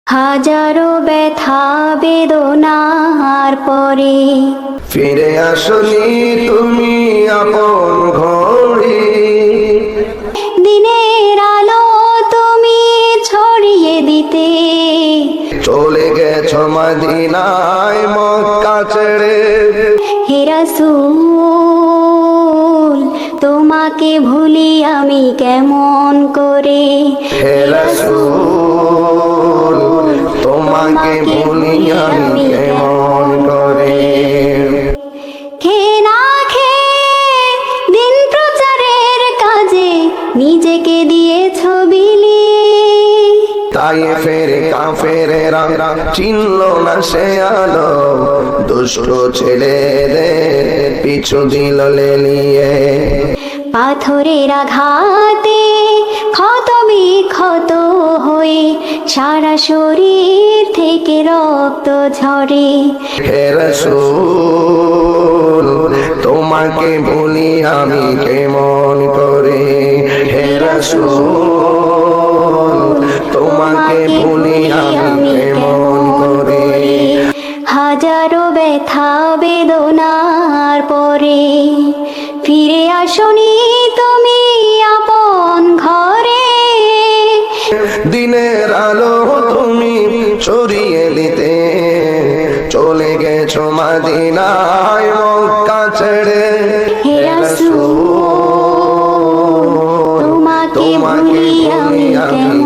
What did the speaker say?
হাজারো ব্যথা বেদনার পরে ফিরে আসনি তুমি আপন ঘরে, দিনের আলো তুমি ছড়িয়ে দিতে চলে গেছো মদিনায় মক্কা ছেড়ে। হে রাসূল তোমাকে ভুলি আমি কেমন করে, হে রাসূল তোমাকে ভুলি আমি কেমন করে। খেয়ে না খেয়ে দিন প্রচারের কাজে নিজেকে দিয়েছ বিলিয়ে, তাই ফেরে কাফেরেরা চিনল না সে আলো, দুষ্ট ছেলেদের পিছু দিল লেলিয়ে। পাথরের আঘাতে ক্ষত বিক্ষত হয়ে সারা শরীর থেকে রক্ত ঝরে, হে রাসূল তোমাকে ভুলি আমি কেমন করে। হে রাসূল তোমাকে ভুলি আমি কেমন করে। হাজারো ব্যথা বেদনার পরে ফিরে আসনি তুমি আপন ঘরে, দিনের আলো তুমি ছড়িয়ে দিতে চলে গেছো মদিনায় মক্কা ছেড়ে। হে রাসূল তোমাকে ভুলি আমি কেমন